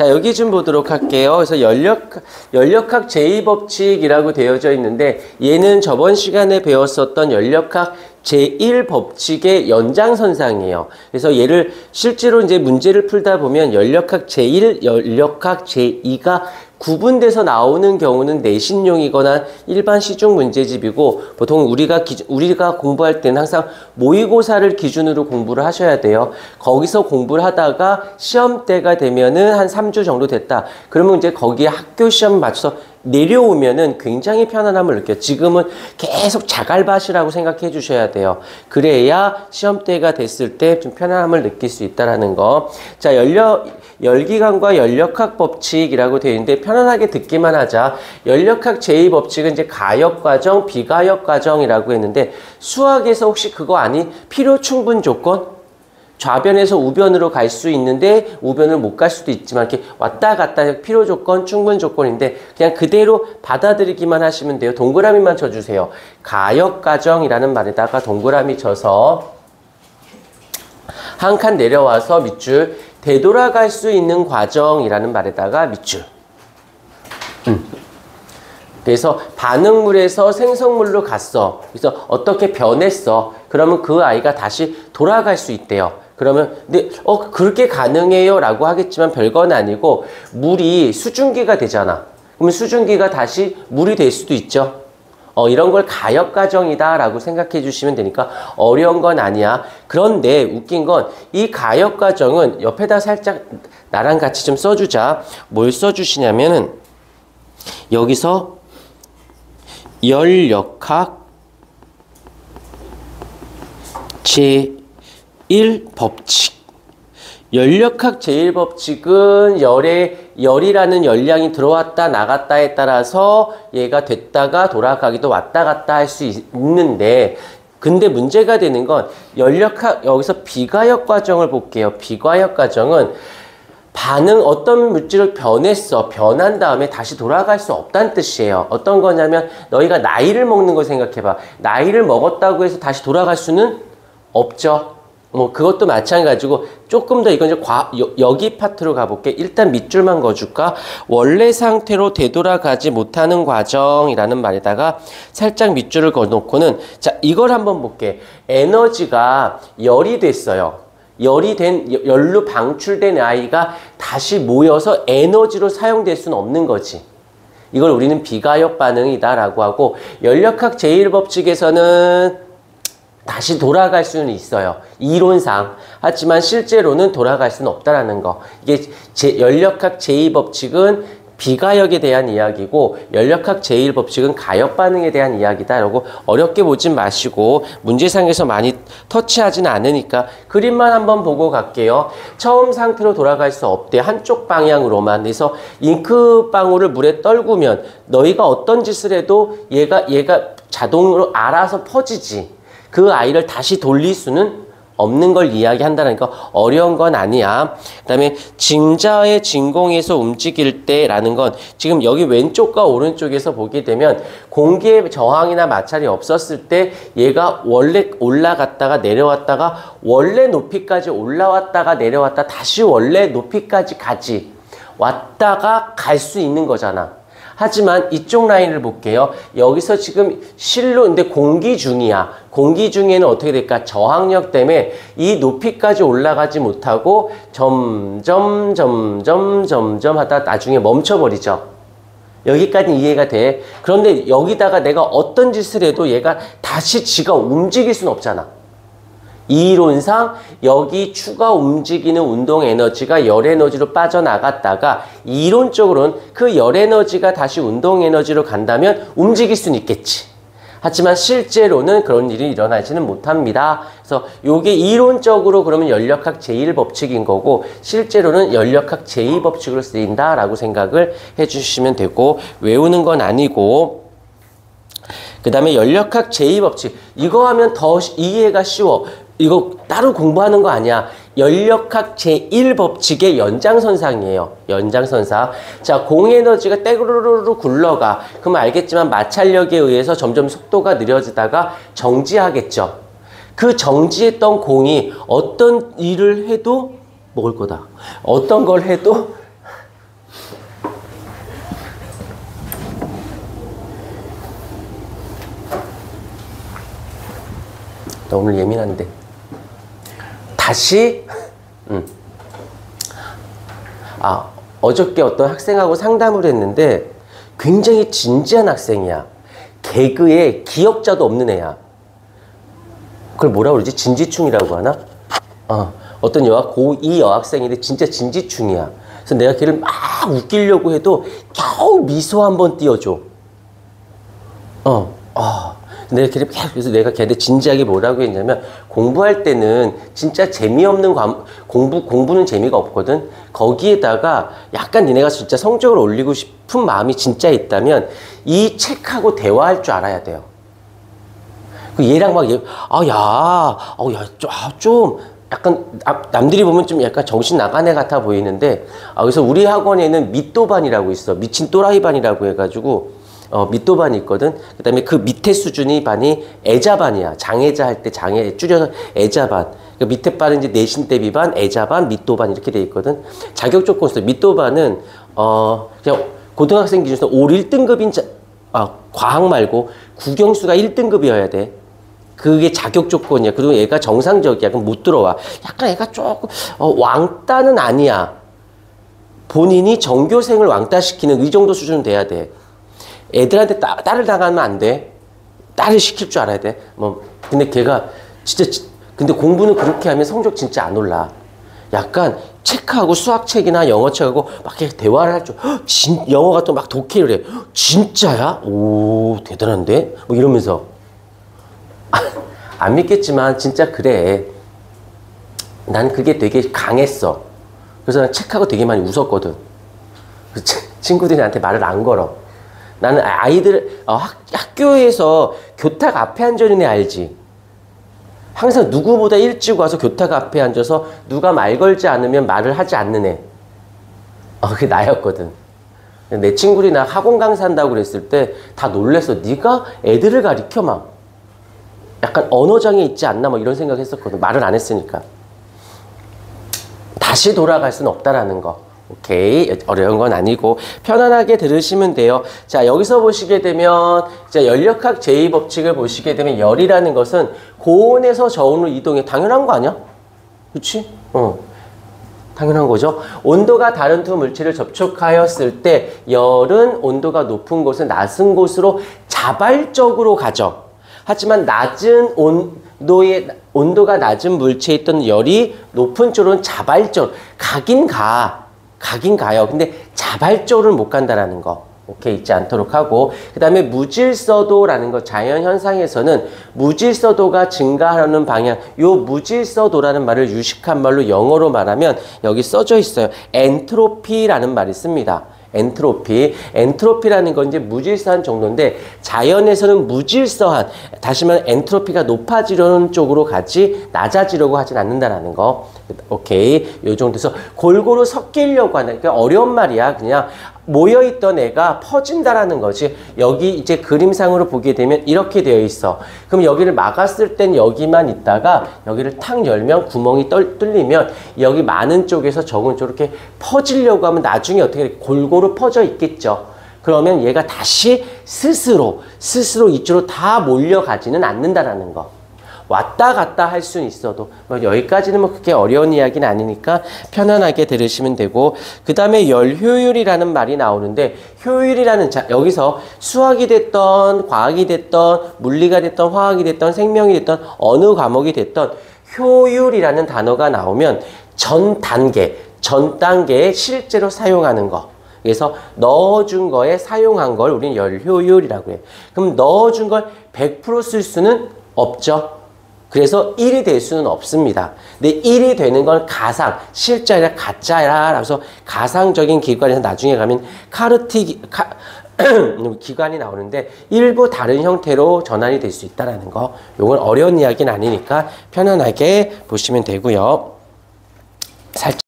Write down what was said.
자, 여기 좀 보도록 할게요. 그래서 연력학 제2법칙이라고 되어져 있는데, 얘는 저번 시간에 배웠었던 연력학 제1법칙의 연장선상이에요. 그래서 얘를 실제로 이제 문제를 풀다 보면 연력학 제1, 연력학 제2가 구분돼서 나오는 경우는 내신용이거나 일반 시중 문제집이고, 보통 우리가 공부할 때는 항상 모의고사를 기준으로 공부를 하셔야 돼요. 거기서 공부를 하다가 시험 때가 되면은 한 3주 정도 됐다. 그러면 이제 거기에 학교 시험 맞춰서 내려오면은 굉장히 편안함을 느껴요. 지금은 계속 자갈밭이라고 생각해 주셔야 돼요. 그래야 시험 때가 됐을 때 좀 편안함을 느낄 수 있다라는 거. 자, 열기관과 연력학 법칙이라고 되어 있는데 편안하게 듣기만 하자. 연력학 제2법칙은 이제 가역과정, 비가역과정이라고 했는데 수학에서 혹시 그거 아니? 필요 충분 조건? 좌변에서 우변으로 갈 수 있는데 우변을 못 갈 수도 있지만 이렇게 왔다 갔다 필요 조건, 충분 조건인데 그냥 그대로 받아들이기만 하시면 돼요. 동그라미만 쳐주세요. 가역과정이라는 말에다가 동그라미 쳐서 한 칸 내려와서 밑줄, 되돌아갈 수 있는 과정이라는 말에다가 밑줄. 그래서 반응물에서 생성물로 갔어. 그래서 어떻게 변했어. 그러면 그 아이가 다시 돌아갈 수 있대요. 그러면 근데 그렇게 가능해요 라고 하겠지만 별건 아니고 물이 수증기가 되잖아. 그러면 수증기가 다시 물이 될 수도 있죠. 이런 걸 가역과정이다 라고 생각해 주시면 되니까 어려운 건 아니야. 그런데 웃긴 건 이 가역과정은 옆에다 살짝 나랑 같이 좀 써주자. 뭘 써주시냐면은 여기서 연력학 제1법칙. 연력학 제1법칙은 열이라는 열량이 들어왔다 나갔다에 따라서 얘가 됐다가 돌아가기도 왔다 갔다 할 수 있는데, 근데 문제가 되는 건 여기서 비가역 과정을 볼게요. 비가역 과정은 어떤 물질을 변한 다음에 다시 돌아갈 수 없다는 뜻이에요. 어떤 거냐면 너희가 나이를 먹는 거 생각해봐. 나이를 먹었다고 해서 다시 돌아갈 수는 없죠. 그것도 마찬가지고 조금 더 이건 이제 여기 파트로 가볼게. 일단 밑줄만 그어줄까? 원래 상태로 되돌아가지 못하는 과정이라는 말에다가 살짝 밑줄을 그어놓고는 자, 이걸 한번 볼게. 에너지가 열이 됐어요. 열로 방출된 아이가 다시 모여서 에너지로 사용될 수는 없는 거지. 이걸 우리는 비가역 반응이다라고 하고, 연력학 제1법칙에서는 다시 돌아갈 수는 있어요. 이론상. 하지만 실제로는 돌아갈 수는 없다라는 거. 이게 연력학 제2법칙은 비가역에 대한 이야기고 연력학 제1법칙은 가역 반응에 대한 이야기다. 라고 어렵게 보진 마시고 문제상에서 많이 터치하진 않으니까 그림만 한번 보고 갈게요. 처음 상태로 돌아갈 수 없대. 한쪽 방향으로만. 그래서 잉크방울을 물에 떨구면 너희가 어떤 짓을 해도 얘가 자동으로 알아서 퍼지지. 그 아이를 다시 돌릴 수는 없는 걸 이야기한다니까 어려운 건 아니야. 그 다음에 진자의 진공에서 움직일 때라는 건 지금 여기 왼쪽과 오른쪽에서 보게 되면 공기의 저항이나 마찰이 없었을 때 얘가 원래 올라갔다가 내려왔다가 원래 높이까지 올라왔다가 내려왔다 다시 원래 높이까지 가지. 왔다가 갈 수 있는 거잖아. 하지만 이쪽 라인을 볼게요. 여기서 지금 실로 근데 공기 중이야. 공기 중에는 어떻게 될까? 저항력 때문에 이 높이까지 올라가지 못하고 점점 하다 나중에 멈춰버리죠. 여기까지 이해가 돼. 그런데 여기다가 내가 어떤 짓을 해도 얘가 다시 지가 움직일 수는 없잖아. 이론상 여기 추가 움직이는 운동 에너지가 열 에너지로 빠져나갔다가 이론적으로는 그 열 에너지가 다시 운동 에너지로 간다면 움직일 수는 있겠지. 하지만 실제로는 그런 일이 일어나지는 못합니다. 그래서 이게 이론적으로 그러면 연력학 제1법칙인 거고 실제로는 연력학 제2법칙으로 쓰인다라고 생각을 해주시면 되고 외우는 건 아니고 그 다음에 연력학 제2법칙 이거 하면 더 이해가 쉬워. 이거 따로 공부하는 거 아니야. 연력학 제1법칙의 연장선상이에요. 연장선상. 자, 공에너지가 떼구르르 굴러가. 그럼 알겠지만 마찰력에 의해서 점점 속도가 느려지다가 정지하겠죠. 그 정지했던 공이 어떤 일을 해도 먹을 거다. 어떤 걸 해도 나 오늘 예민한데. 다시 어저께 어떤 학생하고 상담을 했는데 굉장히 진지한 학생이야. 개그에 기억자도 없는 애야. 그걸 뭐라 그러지? 진지충이라고 하나? 어떤 고2 여학생인데 진짜 진지충이야. 그래서 내가 걔를 막 웃기려고 해도 겨우 미소 한번 띄워줘. 그래서 내가 걔한테 진지하게 뭐라고 했냐면, 공부할 때는 진짜 재미없는 공부는 재미가 없거든. 거기에다가 약간 니네가 진짜 성적을 올리고 싶은 마음이 진짜 있다면 이 책하고 대화할 줄 알아야 돼요. 얘랑 막 좀 약간 남들이 보면 좀 약간 정신 나간 애 같아 보이는데, 그래서 우리 학원에는 밑도반이라고 있어. 미친 또라이 반이라고 해가지고 밑도반이 있거든. 그 다음에 그 밑에 수준이 반이 애자반이야. 장애자 할 때 장애 줄여서 애자반. 그 밑에 반은 이제 내신 대비반, 애자반, 밑도반 이렇게 돼 있거든. 자격 조건 있어. 밑도반은 그냥 고등학생 기준에서 올 1등급인 과학 말고 국영수가 1등급이어야 돼. 그게 자격 조건이야. 그리고 얘가 정상적이야. 그럼 못 들어와. 약간 얘가 조금 왕따는 아니야. 본인이 전교생을 왕따시키는 이 정도 수준은 돼야 돼. 애들한테 딸을 당하면 안 돼. 딸을 시킬 줄 알아야 돼. 근데 걔가 진짜 근데 공부는 그렇게 하면 성적 진짜 안 올라. 약간 체크하고 수학책이나 영어책하고 막 이렇게 대화를 할 줄. 영어가 또 막 독해를 해. 진짜야? 오, 대단한데? 뭐 이러면서. 안 믿겠지만 진짜 그래. 난 그게 되게 강했어. 그래서 난 책하고 되게 많이 웃었거든. 친구들이 나한테 말을 안 걸어. 나는 아이들 학교에서 교탁 앞에 앉아있는 애 알지? 항상 누구보다 일찍 와서 교탁 앞에 앉아서 누가 말 걸지 않으면 말을 하지 않는 애. 그게 나였거든. 내 친구들이 나 학원 강사한다고 그랬을 때 다 놀랬어. 네가 애들을 가리켜 막. 약간 언어장애 있지 않나 뭐 이런 생각 했었거든. 말을 안 했으니까. 다시 돌아갈 수는 없다라는 거. 오케이. 어려운 건 아니고 편안하게 들으시면 돼요. 자, 여기서 보시게 되면 자, 연력학 제2법칙을 보시게 되면 열이라는 것은 고온에서 저온으로 이동해. 당연한 거 아니야? 그치? 당연한 거죠. 온도가 다른 두 물체를 접촉하였을 때 열은 온도가 높은 곳은 낮은 곳으로 자발적으로 가죠. 하지만 낮은 온도가 낮은 물체에 있던 열이 높은 쪽으로는 자발적, 가긴 가요. 근데 자발적으로는 못 간다라는 거. 오케이, 잊지 않도록 하고. 그 다음에 무질서도라는 거, 자연현상에서는 무질서도가 증가하는 방향, 요 무질서도라는 말을 유식한 말로 영어로 말하면 여기 써져 있어요. 엔트로피라는 말이 씁니다. 엔트로피라는 건 이제 무질서한 정도인데, 자연에서는 무질서한, 다시 말하면 엔트로피가 높아지려는 쪽으로 가지 낮아지려고 하진 않는다라는 거. 오케이, 요 정도에서 골고루 섞이려고 하는, 그러니까 어려운 말이야. 그냥 모여있던 애가 퍼진다라는 거지. 여기 이제 그림상으로 보게 되면 이렇게 되어 있어. 그럼 여기를 막았을 땐 여기만 있다가 여기를 탁 열면 구멍이 뚫리면 여기 많은 쪽에서 적은 쪽으로 이렇게 퍼지려고 하면 나중에 어떻게 골고루 퍼져 있겠죠. 그러면 얘가 다시 스스로 이쪽으로 다 몰려가지는 않는다라는 거. 왔다 갔다 할 수는 있어도 여기까지는 그렇게 어려운 이야기는 아니니까 편안하게 들으시면 되고, 그 다음에 열 효율이라는 말이 나오는데, 효율이라는 여기서 수학이 됐던 과학이 됐던 물리가 됐던 화학이 됐던 생명이 됐던 어느 과목이 됐던 효율이라는 단어가 나오면 전 단계에 실제로 사용하는 거. 그래서 넣어준 거에 사용한 걸 우리는 열 효율이라고 해요. 그럼 넣어준 걸 100% 쓸 수는 없죠. 그래서 1이 될 수는 없습니다. 근데 1이 되는 건 가상, 실제 아니라 가짜라. 그래서 가상적인 기관에서 나중에 가면 기관이 나오는데 일부 다른 형태로 전환이 될 수 있다는 거. 이건 어려운 이야기는 아니니까 편안하게 보시면 되고요. 살짝